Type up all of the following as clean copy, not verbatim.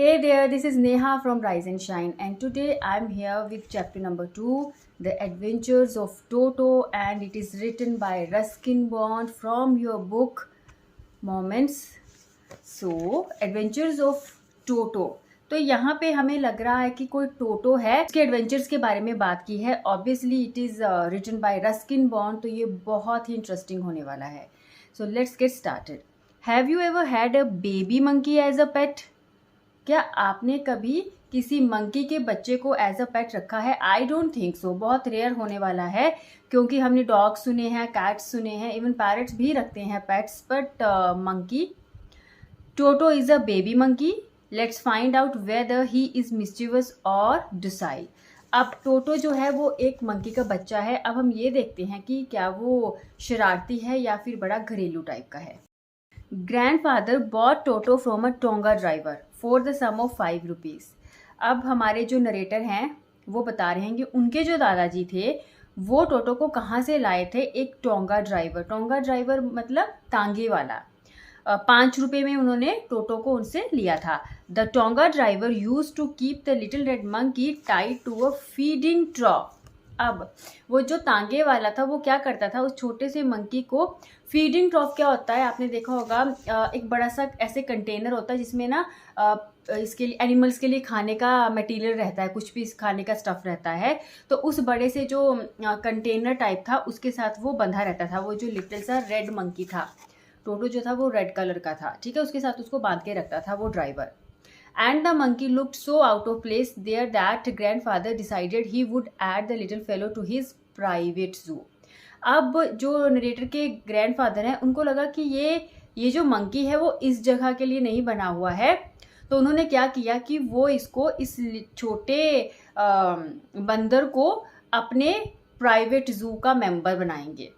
Hey there, this is Neha from Rise and Shine, and today I'm here with chapter number 2, The Adventures of Toto, and it is written by Ruskin Bond from your book Moments. So, Adventures of Toto. तो यहाँ पे हमें लग रहा है कि कोई टोटो है, उसके एडवेंचर्स के बारे में बात की है. Obviously it is written by Ruskin Bond, तो ये बहुत ही इंटरेस्टिंग होने वाला है. So let's get started. Have you ever had a baby monkey as a pet? क्या आपने कभी किसी मंकी के बच्चे को एज अ पेट रखा है? I don't think so. बहुत रेयर होने वाला है, क्योंकि हमने डॉग्स सुने हैं, कैट्स सुने हैं, इवन पैरट्स भी रखते हैं pets, but monkey. Toto is a baby monkey. Let's find out whether he is mischievous और डोसाइल. अब टोटो जो है वो एक मंकी का बच्चा है. अब हम ये देखते हैं कि क्या वो शरारती है या फिर बड़ा घरेलू टाइप का है. Grandfather bought Toto from a tonga driver for the sum of 5 rupees. अब हमारे जो नरेटर हैं वो बता रहे हैं कि उनके जो दादाजी थे वो टोटो को कहाँ से लाए थे. एक टोंगा ड्राइवर. टोंगा ड्राइवर मतलब तांगे वाला. 5 रुपये में उन्होंने टोटो को उनसे लिया था. The tonga driver used to keep the little red monkey tied to a feeding trough. अब वो जो तांगे वाला था वो क्या करता था, उस छोटे से मंकी को फीडिंग ट्रॉप क्या होता है आपने देखा होगा, एक बड़ा सा ऐसे कंटेनर होता है जिसमें ना इसके लिए एनिमल्स के लिए खाने का मटेरियल रहता है, कुछ भी खाने का स्टफ रहता है. तो उस बड़े से जो कंटेनर टाइप था उसके साथ वो बंधा रहता था. वो जो लिटिल सा रेड मंकी था, टोटो जो था वो रेड कलर का था, ठीक है, उसके साथ उसको बांध के रखता था वो driver. And the monkey looked so out of place there that grandfather decided he would add the little fellow to his private zoo. अब जो नरेटर के ग्रैंडफादर हैं उनको लगा कि ये जो मंकी है वो इस जगह के लिए नहीं बना हुआ है. तो उन्होंने क्या किया कि वो इसको इस छोटे बंदर को अपने प्राइवेट जू का मेंबर बनाएंगे.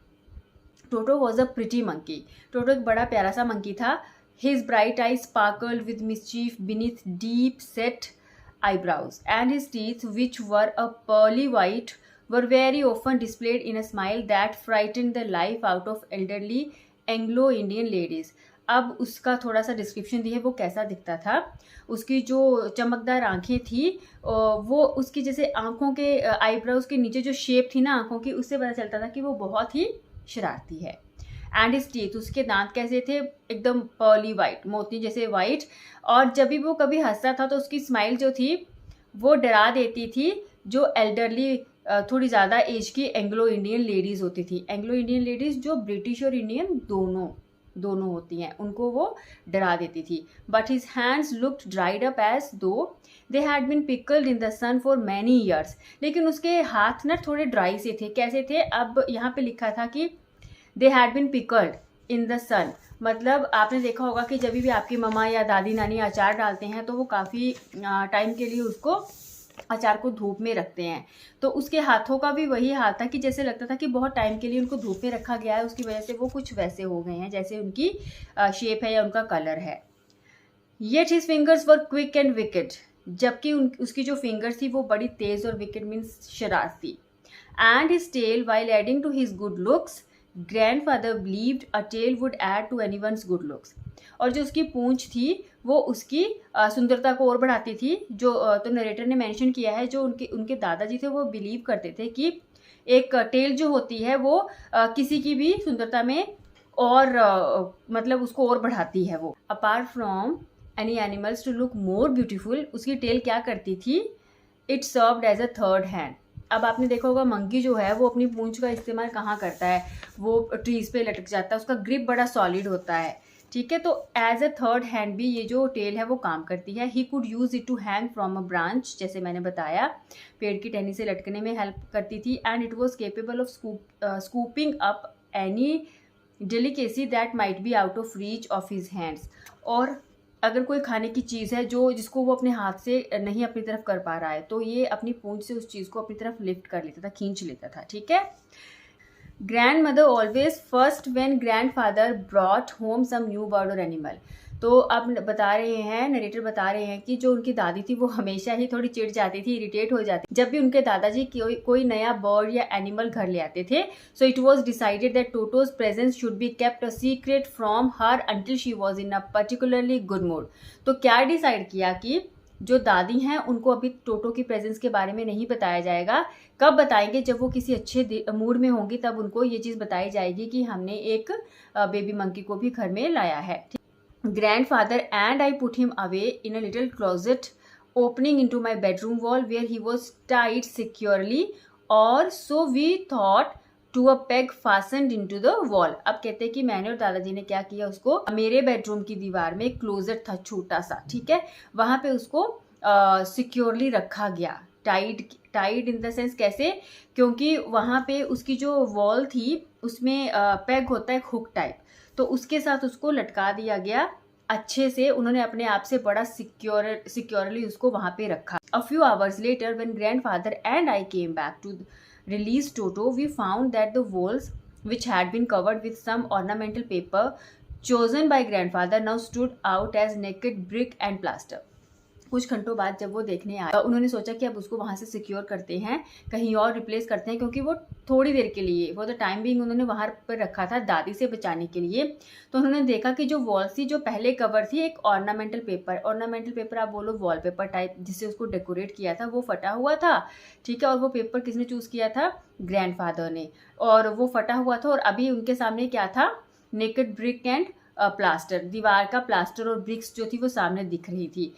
Toto was a pretty monkey. Toto एक बड़ा प्यारा सा मंकी था. His bright eyes sparkled with mischief beneath deep-set eyebrows, and his teeth, which were a pearly white, were very often displayed in a smile that frightened the life out of elderly Anglo-Indian ladies. अब उसका थोड़ा सा description दी है वो कैसा दिखता था. उसकी जो चमकदार आंखें थी वो उसकी जैसे आंखों के आईब्राउज के नीचे जो शेप थी ना आंखों की, उससे पता चलता था कि वो बहुत ही शरारती है. एंड हिज टीथ, उसके दांत कैसे थे, एकदम पर्ली वाइट, मोती जैसे वाइट. और जब भी वो कभी हंसता था तो उसकी स्माइल जो थी वो डरा देती थी जो एल्डरली थोड़ी ज़्यादा एज की एंग्लो इंडियन लेडीज़ होती थी. एंग्लो इंडियन लेडीज़ जो ब्रिटिश और इंडियन दोनों होती हैं, उनको वो डरा देती थी. But his hands looked dried up as though they had been pickled in the sun for many years. लेकिन उसके हाथ ना थोड़े ड्राई से थे. कैसे थे, अब यहाँ पे लिखा था कि they had been pickled in the sun. मतलब आपने देखा होगा कि जब भी आपकी मम्मा या दादी नानी अचार डालते हैं तो वो काफ़ी टाइम के लिए उसको अचार को धूप में रखते हैं. तो उसके हाथों का भी वही हाल था कि जैसे लगता था कि बहुत टाइम के लिए उनको धूप में रखा गया है, उसकी वजह से वो कुछ वैसे हो गए हैं जैसे उनकी शेप है या उनका कलर है. Yet his fingers were quick and wicked. जबकि उसकी जो फिंगर्स थी वो बड़ी तेज़ और विकेड मीन्स शरारती. And his tail while adding to his good looks, grandfather believed a tail would add to anyone's good looks. और जो उसकी पूंछ थी वो उसकी सुंदरता को और बढ़ाती थी. जो तो नरेटर ने मेंशन किया है जो उनके दादाजी थे वो बिलीव करते थे कि एक टेल जो होती है वो किसी की भी सुंदरता में और मतलब उसको और बढ़ाती है. वो apart from any animals to look more beautiful, उसकी टेल क्या करती थी, it served as a third hand. अब आपने देखा होगा मंकी जो है वो अपनी पूंछ का इस्तेमाल कहाँ करता है, वो ट्रीज पे लटक जाता है, उसका ग्रिप बड़ा सॉलिड होता है, ठीक है. तो एज अ थर्ड हैंड भी ये जो टेल है वो काम करती है. He could use it to hang from a branch, जैसे मैंने बताया पेड़ की टहनी से लटकने में हेल्प करती थी. And it was capable of scooping up any delicacy that might be out of reach of his hands. और अगर कोई खाने की चीज़ है जिसको वो अपने हाथ से नहीं अपनी तरफ कर पा रहा है तो ये अपनी पूंछ से उस चीज़ को अपनी तरफ लिफ्ट कर लेता था, खींच लेता था, ठीक है. Grandmother always first when grandfather brought home some new bird और एनिमल. तो अब बता रहे हैं, नरेटर बता रहे हैं कि जो उनकी दादी थी वो हमेशा ही थोड़ी चिढ़ जाती थी, इरिटेट हो जाती जब भी उनके दादाजी कोई नया बर्ड या एनिमल घर ले आते थे. So it was decided that टोटोज presence should be kept a secret from her until she was in a particularly good mood. तो क्या डिसाइड किया कि जो दादी हैं उनको अभी टोटो की प्रेजेंस के बारे में नहीं बताया जाएगा. कब बताएंगे? जब वो किसी अच्छे मूड में होंगी तब उनको ये चीज़ बताई जाएगी कि हमने एक बेबी मंकी को भी घर में लाया है. Grandfather and I put him away in a little closet opening into my bedroom wall where he was tied securely, or so we thought, to a peg fastened into the wall. अब कहते हैं कि मैंने और दादाजी ने क्या किया, उसको मेरे बेडरूम की दीवार में एक क्लोजेट था छोटा सा, ठीक है, वहां पे उसको सिक्योरली रखा गया. टाइड इन द सेंस कैसे? क्योंकि वहां पे उसकी जो वॉल थी उसमें पेग होता है हुक टाइप, तो उसके साथ उसको लटका दिया गया अच्छे से. उन्होंने अपने आप से बड़ा सिक्योरली उसको वहां पे रखा. A few hours later when grandfather and I came back to release Toto, we found that the walls which had been covered with some ornamental paper chosen by grandfather now stood out as naked brick and plaster. कुछ घंटों बाद जब वो देखने आया, उन्होंने सोचा कि अब उसको वहाँ से सिक्योर करते हैं, कहीं और रिप्लेस करते हैं, क्योंकि वो थोड़ी देर के लिए, वो तो टाइम बिंग उन्होंने वहाँ पर रखा था दादी से बचाने के लिए. तो उन्होंने देखा कि जो वॉल थी, जो पहले कवर थी, एक ऑर्नामेंटल पेपर आप बोलो वॉलपेपर टाइप जिससे उसको डेकोरेट किया था, वो फटा हुआ था, ठीक है. और वो पेपर किसने चूज़ किया था? ग्रैंडफादर ने. और वो फटा हुआ था और अभी उनके सामने क्या था? नेकेड ब्रिक एंड प्लास्टर, दीवार का प्लास्टर और ब्रिक्स जो थी वो सामने दिख रही थी.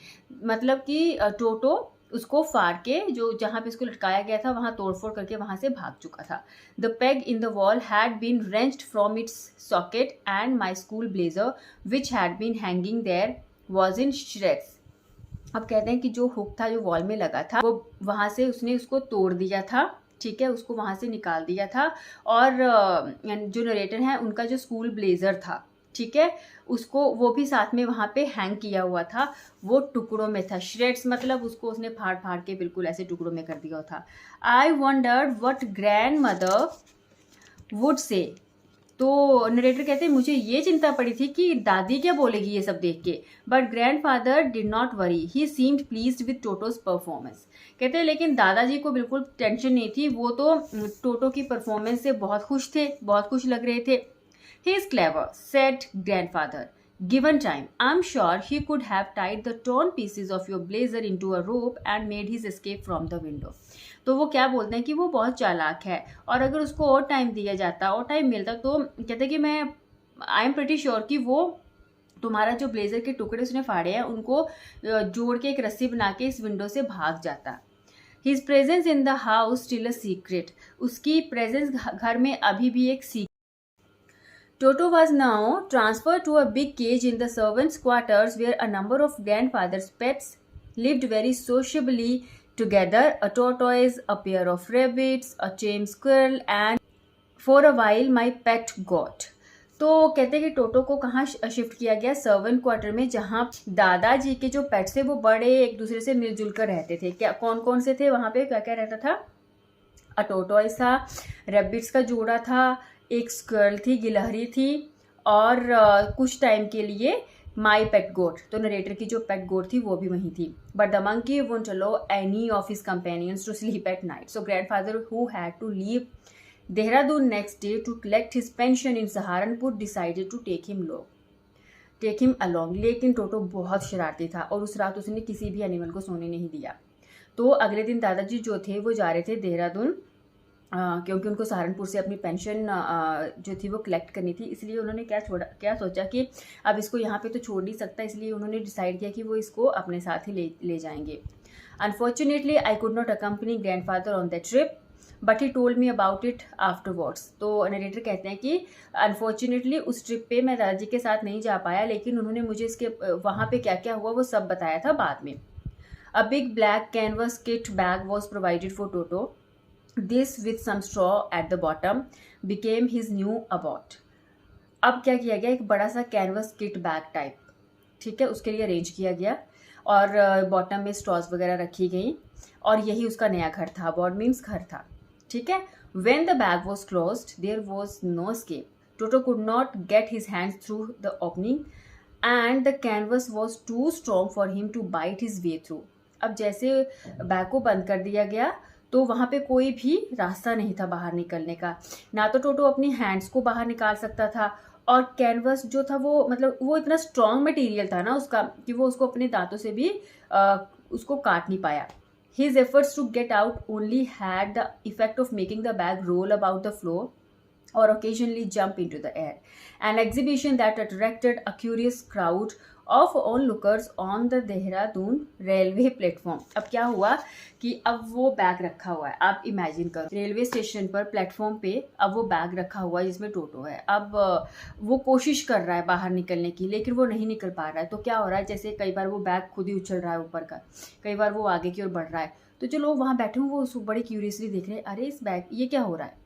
मतलब कि टोटो उसको फाड़ के, जो जहाँ पे इसको लटकाया गया था वहाँ तोड़फोड़ करके वहाँ से भाग चुका था. The peg in the wall had been wrenched from its socket and my school blazer which had been hanging there was in shreds. अब कहते हैं कि जो हुक था जो वॉल में लगा था वो वहाँ से उसने उसको तोड़ दिया था, ठीक है, उसको वहाँ से निकाल दिया था. और जो नरेटर हैं उनका जो स्कूल ब्लेजर था, ठीक है, उसको वो भी साथ में वहाँ पे हैंग किया हुआ था, वो टुकड़ों में था. श्रेड्स मतलब उसको उसने फाड़ फाड़ के बिल्कुल ऐसे टुकड़ों में कर दिया था. आई wandered what grand mother would say. तो नरेटर कहते हैं मुझे ये चिंता पड़ी थी कि दादी क्या बोलेगी ये सब देख के. But grandfather did not worry, he seemed pleased with टोटोज performance. कहते हैं लेकिन दादाजी को बिल्कुल टेंशन नहीं थी, वो तो टोटो की परफॉर्मेंस से बहुत खुश थे, बहुत खुश लग रहे थे. He is clever, said grandfather. Given time, I'm sure he could have tied the torn pieces of your blazer into a rope and made his escape from the window. तो वो क्या बोलते हैं कि वो बहुत चालाक है, और अगर उसको और टाइम दिया जाता, और टाइम मिलता, तो कहते हैं कि मैं आई एम प्रिटी श्योर कि वो तुम्हारा जो ब्लेजर के टुकड़े उसने फाड़े हैं उनको जोड़ के एक रस्सी बना के इस विंडो से भाग जाता. His presence in the house still a secret. उसकी प्रेजेंस घर में अभी भी एक secret. Toto was now transferred to a big cage in the servants' quarters where a number of grandfather's pets lived very sociably together. A tortoise, a pair of rabbits, a tame squirrel, and for a while my pet goat. तो कहते हैं कि टोटो को कहाँ shift किया गया? Servant quarter में, जहाँ दादाजी के जो पेट्स थे वो बड़े एक दूसरे से मिलजुल कर रहते थे. क्या कौन कौन से थे वहाँ पे? क्या क्या रहता था? अ टोटोइस था, रैबिट्स का जोड़ा था, एक स्क्विरल थी, गिलहरी थी, और कुछ टाइम के लिए माई पेट गोट, तो नरेटर की जो पेट गोट थी वो भी वहीं थी. But the monkey won't allow any of his companions to sleep at night. So grandfather who had to leave Dehradun next day to collect his pension in Saharanpur decided to take him along. लेकिन Toto बहुत शरारती था और उस रात उसने किसी भी एनिमल को सोने नहीं दिया. तो अगले दिन दादाजी जो थे वो जा रहे थे देहरादून, क्योंकि उनको सहारनपुर से अपनी पेंशन जो थी वो कलेक्ट करनी थी. इसलिए उन्होंने क्या सोचा कि अब इसको यहाँ पे तो छोड़ नहीं सकता, इसलिए उन्होंने डिसाइड किया कि वो इसको अपने साथ ही ले जाएंगे. Unfortunately I could not accompany grandfather on that trip but he told me about it afterwards. तो नरेटर कहते हैं कि अनफॉर्चुनेटली उस ट्रिप पे मैं दादाजी के साथ नहीं जा पाया, लेकिन उन्होंने मुझे इसके वहाँ पे क्या क्या हुआ वो सब बताया था बाद में. A big black canvas kit bag was provided for Toto. This with some straw at the bottom became his new abode. अब क्या किया गया? एक बड़ा सा कैनवस किट बैग टाइप, ठीक है, उसके लिए अरेंज किया गया और बॉटम में स्ट्रॉज वगैरह रखी गई और यही उसका नया घर था. अबॉड मीन्स घर था, ठीक है. When the bag was closed, there was no escape. Toto could not get his hands through the opening and the canvas was too strong for him to bite his way through. अब जैसे bag को बंद कर दिया गया तो वहाँ पे कोई भी रास्ता नहीं था बाहर निकलने का, ना तो टोटो अपनी हैंड्स को बाहर निकाल सकता था, और कैनवस जो था वो मतलब वो इतना स्ट्रॉन्ग मटेरियल था ना उसका कि वो उसको अपने दांतों से भी उसको काट नहीं पाया. His efforts to get out only had the effect of making the bag roll about the floor or occasionally jump into the air. An exhibition that attracted a curious crowd of onlookers on the Dehradun railway platform. अब क्या हुआ कि अब वो bag रखा हुआ है, आप इमेजिन करो रेलवे स्टेशन पर प्लेटफॉर्म पे अब वो बैग रखा हुआ है जिसमें टोटो है. अब वो कोशिश कर रहा है बाहर निकलने की, लेकिन वो नहीं निकल पा रहा है. तो क्या हो रहा है, जैसे कई बार वो बैग खुद ही उछल रहा है ऊपर का, कई बार वो आगे की ओर बढ़ रहा है. तो जो लोग वहाँ बैठे हुए वो उसको बड़े क्यूरियसली देख रहे हैं, अरे इस बैग ये क्या हो रहा है,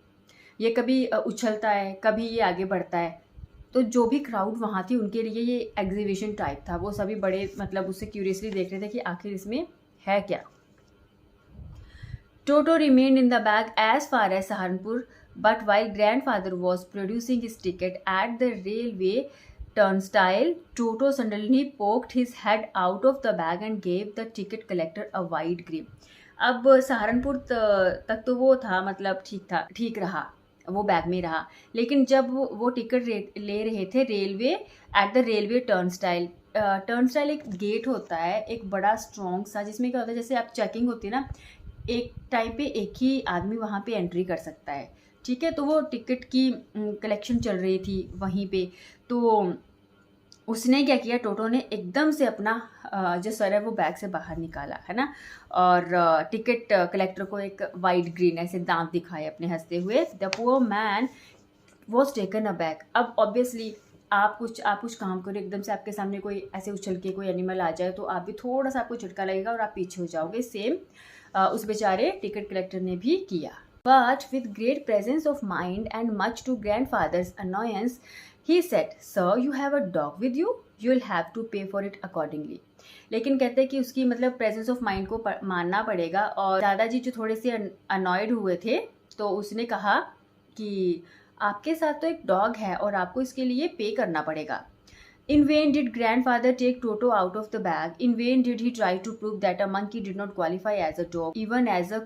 ये कभी उछलता है, कभी ये आगे बढ़ता है. तो जो भी क्राउड वहाँ थी उनके लिए ये एग्जीबिशन टाइप था, वो सभी बड़े मतलब उससे क्यूरियसली देख रहे थे कि आखिर इसमें है क्या. टोटो remained in the bag as far as Saharanpur, but while grandfather was producing his ticket at the railway turnstile, Toto suddenly poked his head out of the bag and gave the ticket collector a wide grin. अब सहारनपुर तक तो वो था, मतलब ठीक रहा, वो bag में रहा. लेकिन जब वो टिकट ले रहे थे railway at the railway turnstile, turnstile एक गेट होता है, एक बड़ा स्ट्रॉन्ग सा, जिसमें क्या होता है जैसे आप चेकिंग होती है ना, एक टाइम पे एक ही आदमी वहाँ पे एंट्री कर सकता है. ठीक है, तो वो टिकट की कलेक्शन चल रही थी वहीं पे. तो उसने क्या किया, टोटो ने एकदम से अपना जो सर है वो बैग से बाहर निकाला है ना, और टिकट कलेक्टर को एक वाइड ग्रीन ऐसे दांत दिखाए अपने हंसते हुए. The poor man was taken a back. अब ऑब्वियसली आप कुछ काम करो, एकदम से आपके सामने कोई ऐसे उछल के कोई एनिमल आ जाए तो आप भी थोड़ा सा आपको झटका लगेगा और आप पीछे हो जाओगे. सेम उस बेचारे टिकट कलेक्टर ने भी किया. But with great presence of mind and much to grandfather's annoyance, he said, "Sir, you have a dog with you. You'll have to pay for it accordingly." लेकिन कहते हैं कि उसकी मतलब प्रेजेंस ऑफ माइंड को मानना पड़ेगा. और दादाजी जो थोड़े से अनॉयड हुए थे तो उसने कहा कि आपके साथ तो एक डॉग है और आपको इसके लिए पे करना पड़ेगा. In vain did grandfather take Toto out of the bag. In vain did he try to prove that a monkey did not qualify as a dog, even as a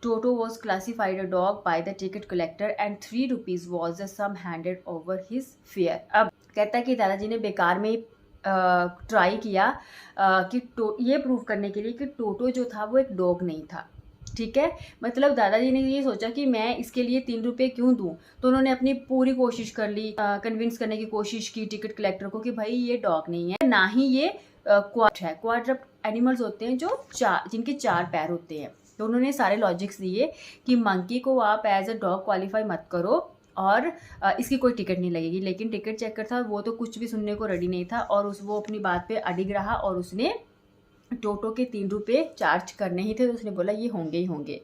Toto was classified a dog by the ticket collector, and 3 rupees was the sum handed over his fare. अब कहता है कि दादाजी ने बेकार में try किया कि ये प्रूव करने के लिए कि टोटो जो था वो एक डॉग नहीं था. ठीक है, मतलब दादाजी ने ये सोचा कि मैं इसके लिए 3 रुपये क्यों दूं. तो उन्होंने अपनी पूरी कोशिश कर ली, कन्विंस करने की कोशिश की टिकट कलेक्टर को कि भाई ये डॉग नहीं है, ना ही ये क्वाड है. क्वाड्रप्ट एनिमल्स होते हैं जो जिनके 4 पैर होते हैं. तो उन्होंने सारे लॉजिक्स दिए कि मंकी को आप एज अ डॉग क्वालिफाई मत करो और इसकी कोई टिकट नहीं लगेगी. लेकिन टिकट चेकर था वो तो कुछ भी सुनने को रेडी नहीं था और वो अपनी बात पे अडिग रहा और उसने टोटो के 3 रुपये चार्ज करने ही थे. तो उसने बोला ये होंगे ही होंगे.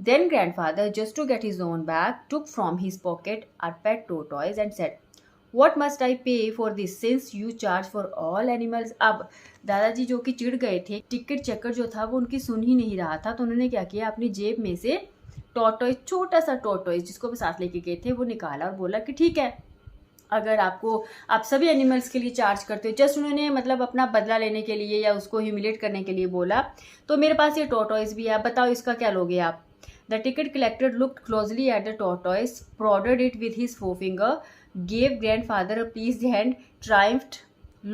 Then grandfather just to get his own bag took from his pocket our pet tortoise and said, What must I pay for this since you charge for all animals? अब दादाजी जो कि चिढ़ गए थे, टिकट चेकर जो था वो उनकी सुन ही नहीं रहा था. तो उन्होंने क्या किया, अपनी जेब में से टॉर्टॉइज, छोटा सा टॉर्टॉइज जिसको वो साथ लेके गए थे, वो निकाला और बोला कि ठीक है, अगर आप सभी एनिमल्स के लिए चार्ज करते हो, जस्ट उन्होंने मतलब अपना बदला लेने के लिए या उसको ह्यूमिलेट करने के लिए बोला, तो मेरे पास ये टॉर्टॉइज भी है, बताओ इसका क्या लोगे आप. The ticket collector looked closely at the tortoise, prodded it with his forefinger, gave grandfather a pleased hand, triumphed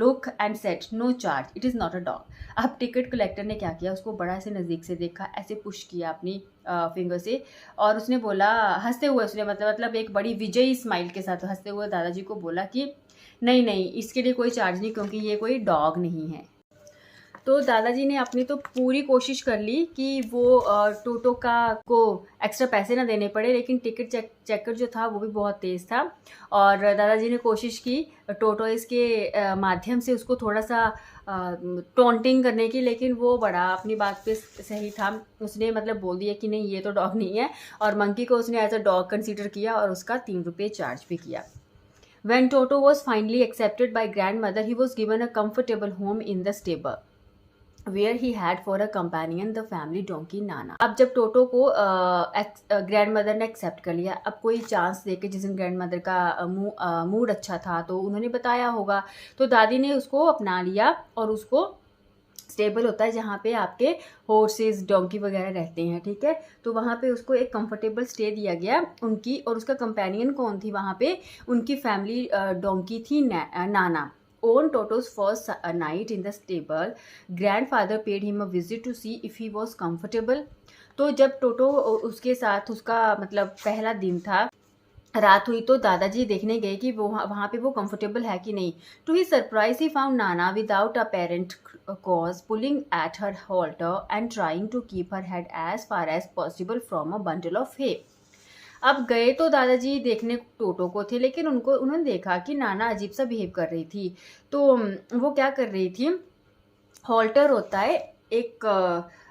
look and said, "No charge. It is not a dog." अब टिकट कलेक्टर ने क्या किया, उसको बड़ा से नज़दीक से देखा, ऐसे पुश किया अपनी फिंगर से और उसने बोला, हंसते हुए उसने मतलब एक बड़ी विजयी स्माइल के साथ हंसते हुए दादाजी को बोला कि नहीं इसके लिए कोई चार्ज नहीं, क्योंकि ये कोई डॉग नहीं है. तो दादाजी ने अपनी तो पूरी कोशिश कर ली कि वो टोटो को एक्स्ट्रा पैसे ना देने पड़े, लेकिन टिकट चेकर जो था वो भी बहुत तेज़ था और दादाजी ने कोशिश की टोटो इसके माध्यम से उसको थोड़ा सा टॉन्टिंग करने की, लेकिन वो बड़ा अपनी बात पे सही था. उसने मतलब बोल दिया कि नहीं ये तो डॉग नहीं है और मंकी को उसने एज अ डॉग कंसीडर किया और उसका 3 रुपये चार्ज भी किया. When Toto was finally accepted by grandmother, he was given a comfortable home in the stable. Where he had for a companion the family donkey Nana. अब जब टोटो को ग्रैंड मदर ने एक्सेप्ट कर लिया, अब कोई चांस देके, जिस दिन ग्रैंड मदर का मूड अच्छा था तो उन्होंने बताया होगा, तो दादी ने उसको अपना लिया और उसको स्टेबल होता है जहाँ पे आपके हॉर्सेस डोंकी वगैरह रहते हैं, ठीक है, तो वहाँ पे उसको एक कंफर्टेबल स्टे दिया गया उनकी, और उसका कंपेनियन कौन थी वहाँ पे, उनकी फैमिली डोंकी थी नाना। On Toto's first night in the stable, grandfather paid him a visit to see if he was comfortable. तो जब टोटो उसके साथ, उसका मतलब पहला दिन था, रात हुई, तो दादाजी देखने गए कि वो वहाँ पे वो कंफर्टेबल है कि नहीं। To he surprise he found Nana without apparent cause pulling at her halter and trying to keep her head as far as possible from a bundle of hay। अब गए तो दादाजी देखने टोटो को थे, लेकिन उन्होंने देखा कि नाना अजीब सा बिहेव कर रही थी। तो वो क्या कर रही थी, हॉल्टर होता है एक,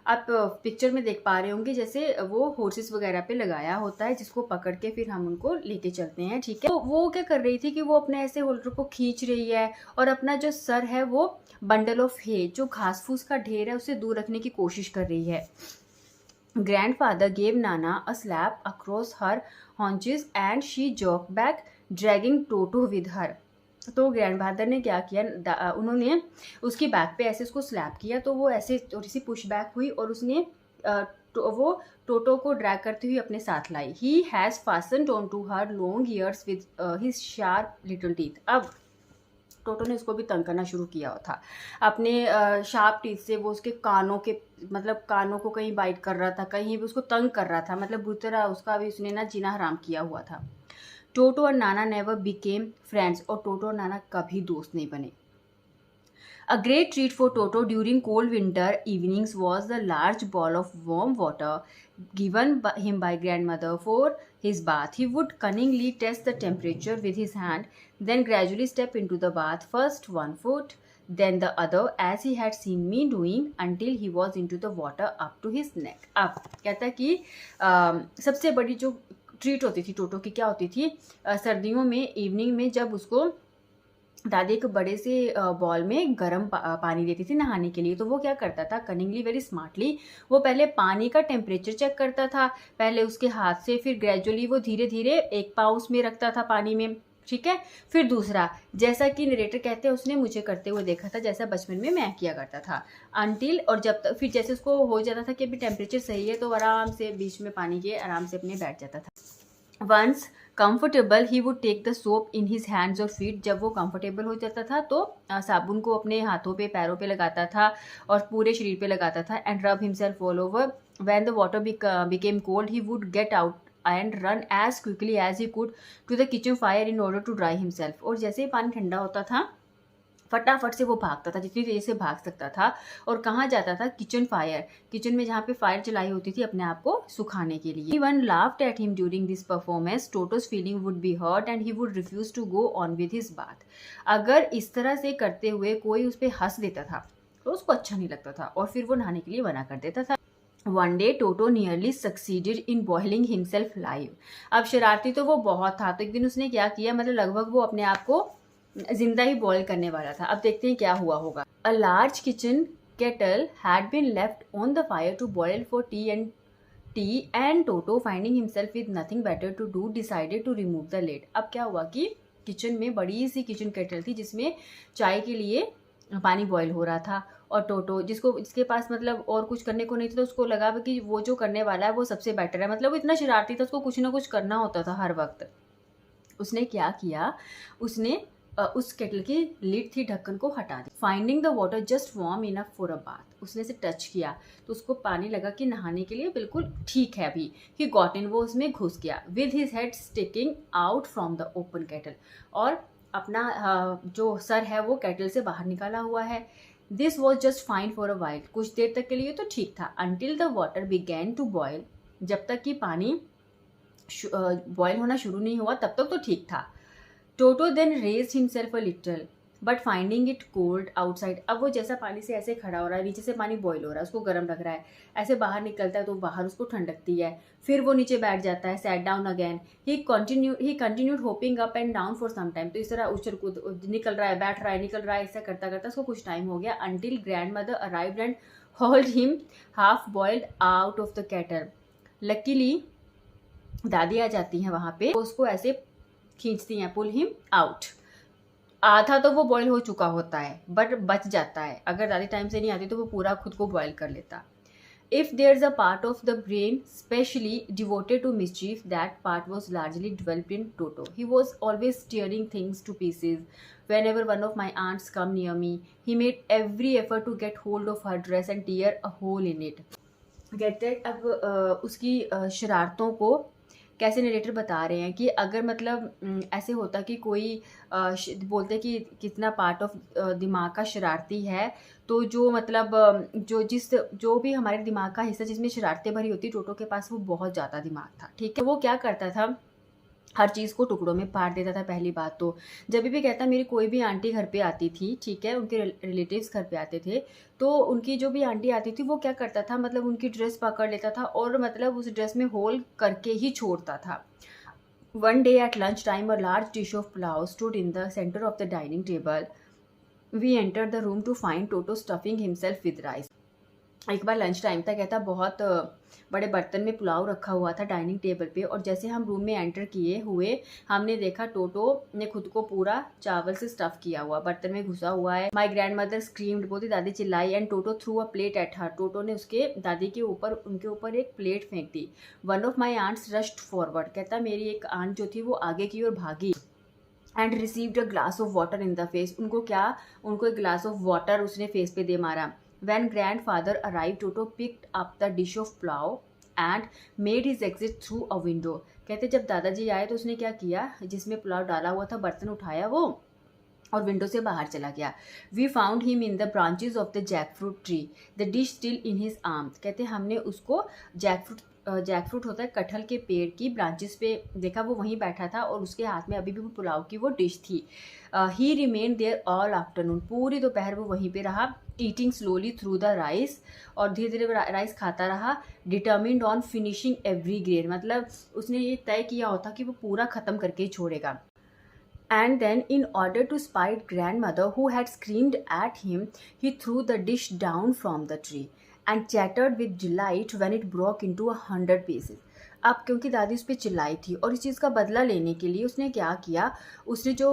आप पिक्चर में देख पा रहे होंगे, जैसे वो हॉर्सेस वगैरह पे लगाया होता है, जिसको पकड़ के फिर हम उनको लेके चलते हैं, ठीक है। तो वो क्या कर रही थी कि वो अपने ऐसे होल्डर को खींच रही है और अपना जो सर है वो बंडल ऑफ hay, जो घास फूस का ढेर है, उसे दूर रखने की कोशिश कर रही है। Grandfather gave Nana a slap across her haunches and she jerked back, dragging Toto with her. तो ग्रैंडफादर ने क्या किया, उन्होंने उसकी बैक पे ऐसे उसको स्लैप किया, तो वो ऐसे थोड़ी सी पुश बैक हुई और उसने वो टोटो को ड्रैग करती हुई अपने साथ लाई। He has fastened on to her long ears with his sharp little teeth. अब टोटो ने उसको भी तंग करना शुरू किया था अपने शार्प टीथ से। वो उसके कानों के, मतलब कानों को कहीं बाइट कर रहा था, कहीं भी उसको तंग कर रहा था, मतलब बुरी तरह उसका भी उसने ना जीना हराम किया हुआ था। टोटो और नाना नेवर बिकेम फ्रेंड्स, और टोटो और नाना कभी दोस्त नहीं बने। A great treat for Toto during cold winter evenings was the large ball of warm water given him by grandmother for his bath. He would cunningly test the temperature with his hand, then gradually step into the bath, first one foot, then the other, as he had seen me doing, until he was into the water up to his neck. अब कहता कि सबसे बड़ी जो treat होती थी टोटो की क्या होती थी, सर्दियों में इवनिंग में जब उसको दादी एक बड़े से बॉल में गर्म पानी देती थी नहाने के लिए, तो वो क्या करता था, कनिंगली वेरी स्मार्टली, वो पहले पानी का टेम्परेचर चेक करता था, पहले उसके हाथ से, फिर ग्रेजुअली वो धीरे धीरे एक पाँव उसमें रखता था पानी में, ठीक है, फिर दूसरा, जैसा कि नरेटर कहते हैं उसने मुझे करते हुए देखा था, जैसा बचपन में मैं किया करता था, अनटिल, और जब तक फिर जैसे उसको हो जाता था कि अभी टेम्परेचर सही है, तो आराम से बीच में पानी के आराम से अपने बैठ जाता था। Once comfortable he would take the soap in his hands और फीट। जब वो कंफर्टेबल हो जाता था तो साबुन को अपने हाथों पे, पैरों पे लगाता था और पूरे शरीर पे लगाता था, and rub himself all over. When the water became cold he would get out and run as quickly as he could to the kitchen fire in order to dry himself. और जैसे ही पानी ठंडा होता था फटाफट से वो भागता था, जितनी तेजी से भाग सकता था, और कहाँ जाता था, किचन फायर, किचन में जहाँ पे फायर जलाई होती थी अपने आप को सुखाने के लिए। One laughed at him during this performance, Toto's feeling would be hurt and he would refuse to go on with his bath. अगर इस तरह से करते हुए कोई उस पर हंस देता था तो उसको अच्छा नहीं लगता था और फिर वो नहाने के लिए मना कर देता था। One day toto nearly succeeded in boiling himself live. अब शरारती तो वो बहुत था, तो एक दिन उसने क्या किया, मतलब लगभग वो अपने आप को जिंदा ही बॉयल करने वाला था। अब देखते हैं क्या हुआ होगा। A large kitchen kettle had been left on the fire to boil for tea and Toto finding himself with nothing better to do decided to remove the lid. अब क्या हुआ कि किचन में बड़ी सी किचन केटल थी जिसमें चाय के लिए पानी बॉयल हो रहा था, और टोटो जिसके पास मतलब और कुछ करने को नहीं था, तो उसको लगा कि वो जो करने वाला है वो सबसे बेटर है, मतलब वो इतना शरारती था, उसको कुछ ना कुछ करना होता था हर वक्त। उसने क्या किया, उसने उस केटल की लिड थी, ढक्कन को हटा दी। Finding the water just warm enough for a bath, उसने इसे टच किया तो उसको पानी लगा कि नहाने के लिए बिल्कुल ठीक है अभी। ही गॉट इन, वो उसमें घुस गया, with his head sticking out from the open kettle, और अपना जो सर है वो केटल से बाहर निकाला हुआ है। This was just fine for a while, कुछ देर तक के लिए तो ठीक था, until the water began to boil, जब तक कि पानी बॉयल होना शुरू नहीं हुआ तब तक तो ठीक था। Toto then raised himself a little, but finding it cold outside. अब वो जैसा पानी से ऐसे खड़ा हो रहा है, नीचे से पानी बॉईल हो रहा है, उसको गर्म लग रहा है, ऐसे बाहर निकलता है तो बाहर उसको ठंड लगती है, फिर वो नीचे बैठ जाता है, sat down again, he continued hopping up and down for some time. तो इस तरह उछल कूद निकल रहा है, बैठ रहा है, निकल रहा है, ऐसा करता करता उसको कुछ टाइम हो गया, until grand mother arrived and hold him half boiled out of the kettle. Luckily दादी आ जाती हैं वहाँ पे, उसको ऐसे खींचती हैं, पुल हिम आउट। आधा तो वो बॉईल हो चुका होता है बट बच जाता है, अगर दादी टाइम से नहीं आती तो वो पूरा खुद को बॉईल कर लेता। If there's a part of the brain specially devoted to mischief, that part was largely developed in Toto. He was always tearing things to pieces. Whenever one of my aunts come near me, he made every effort to get hold of her dress and tear a hole in it. कहते हैं अब उसकी शरारतों को कैसे narrator बता रहे हैं कि अगर मतलब ऐसे होता कि कोई बोलते कि कितना पार्ट ऑफ दिमाग का शरारती है, तो जो मतलब जो भी हमारे दिमाग का हिस्सा जिसमें शरारतें भरी होती, टोटो के पास वो बहुत ज़्यादा दिमाग था, ठीक है। वो क्या करता था, हर चीज़ को टुकड़ों में बांट देता था। पहली बात तो जब भी कहता मेरी कोई भी आंटी घर पे आती थी, ठीक है, उनके रिलेटिव्स घर पे आते थे, तो उनकी जो भी आंटी आती थी वो क्या करता था, मतलब उनकी ड्रेस पकड़ लेता था और मतलब उस ड्रेस में होल करके ही छोड़ता था। One day at lunch time a large dish of pulao stood in the centre of the dining table. We enter the room to find Toto stuffing himself with rice. एक बार लंच टाइम था, कहता बहुत बड़े बर्तन में पुलाव रखा हुआ था डाइनिंग टेबल पे, और जैसे हम रूम में एंटर किए हुए हमने देखा टोटो ने खुद को पूरा चावल से स्टफ किया हुआ बर्तन में घुसा हुआ है। माई ग्रैंड मदर स्क्रीम्ड, बोलती दादी चिल्लाई, and Toto threw a plate at her. Toto ने उसके दादी के ऊपर उनके ऊपर एक प्लेट फेंक दी। One of my aunts rushed forward, कहता मेरी एक आंट जो थी वो आगे की ओर भागी, and received a glass of water in the face. उनको एक ग्लास ऑफ वाटर उसने फेस पे दे मारा। When grandfather arrived, Toto picked up the dish of plow and made his exit through a window. कहते जब दादाजी आए तो उसने क्या किया, जिसमें पुलाव डाला हुआ था बर्तन उठाया वो और विंडो से बाहर चला गया। We found him in the branches of the jackfruit tree, the dish still in his arms. कहते हमने उसको जैकफ्रूट होता है कटहल के पेड़ की ब्रांचेस पे देखा, वो वहीं बैठा था और उसके हाथ में अभी भी वो पुलाव की वो डिश थी। He remain there all afternoon, पूरी दोपहर वो वहीं पे रहा, eating slowly through the rice, और धीरे धीरे राइस खाता रहा। Determined on finishing every grain, मतलब उसने ये तय किया होता कि वो पूरा ख़त्म करके ही छोड़ेगा। And then, in order to spite grandmother who had screamed at him, he threw the dish down from the tree and chattered with delight when it broke into 100 pieces. अब क्योंकि दादी उस पर चिल्लाई थी और इस चीज़ का बदला लेने के लिए उसने क्या किया, उसने जो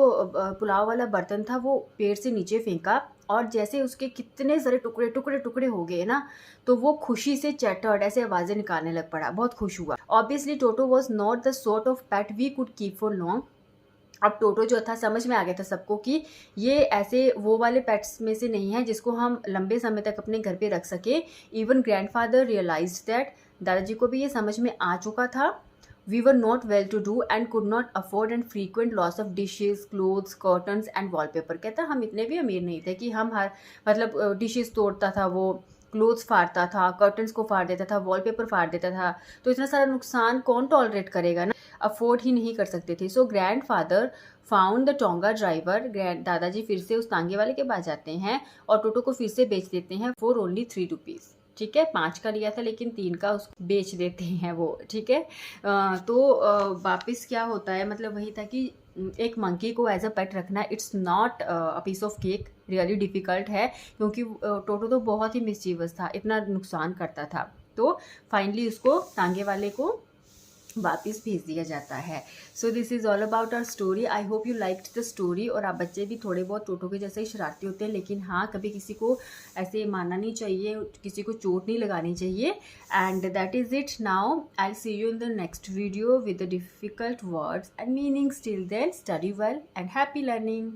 पुलाव वाला बर्तन था वो पेड़ से नीचे फेंका, और जैसे उसके कितने सारे टुकड़े टुकड़े टुकड़े हो गए ना, तो वो खुशी से चैटर्ड ऐसे आवाज़ें निकालने लग पड़ा, बहुत खुश हुआ। Obviously Toto was not the sort of pet we could keep for long. अब टोटो जो था समझ में आ गया था सबको कि ये ऐसे वो वाले पेट्स में से नहीं है जिसको हम लंबे समय तक अपने घर पे रख सके। इवन ग्रैंडफादर रियलाइज्ड दैट, दादाजी को भी ये समझ में आ चुका था। We were not well to do and could not afford and frequent loss of dishes, clothes, curtains and wallpaper. कहता हम इतने भी अमीर नहीं थे कि हम हर मतलब डिशेज तोड़ता था, वो क्लोथ्स फाड़ता था, कर्टन्स को फाड़ देता था, वॉलपेपर फाड़ देता था, तो इतना सारा नुकसान कौन टॉलरेट करेगा ना, अफोर्ड ही नहीं कर सकते थे। सो grand father found the tonga driver, दादाजी फिर से उस तांगे वाले के पास जाते हैं और टोटो को फिर से बेच देते हैं फॉर ओनली 3 रुपीज़। ठीक है, 5 का लिया था लेकिन 3 का उसको बेच देते हैं वो। ठीक है, वापस क्या होता है, मतलब वही था कि एक मंकी को एज अ पेट रखना it's not a piece of cake, really difficult है, क्योंकि टोटो तो बहुत ही मिस्चीवस था, इतना नुकसान करता था। तो फाइनली उसको तांगे वाले को वापस भेज दिया जाता है। So this is all about our story. I hope you liked the story. और आप बच्चे भी थोड़े बहुत टोटो के जैसे ही शरारती होते हैं, लेकिन हाँ, कभी किसी को ऐसे मानना नहीं चाहिए, किसी को चोट नहीं लगानी चाहिए। And that is it. Now I see you in the next video with the difficult words and meanings. Till then, study well and happy learning.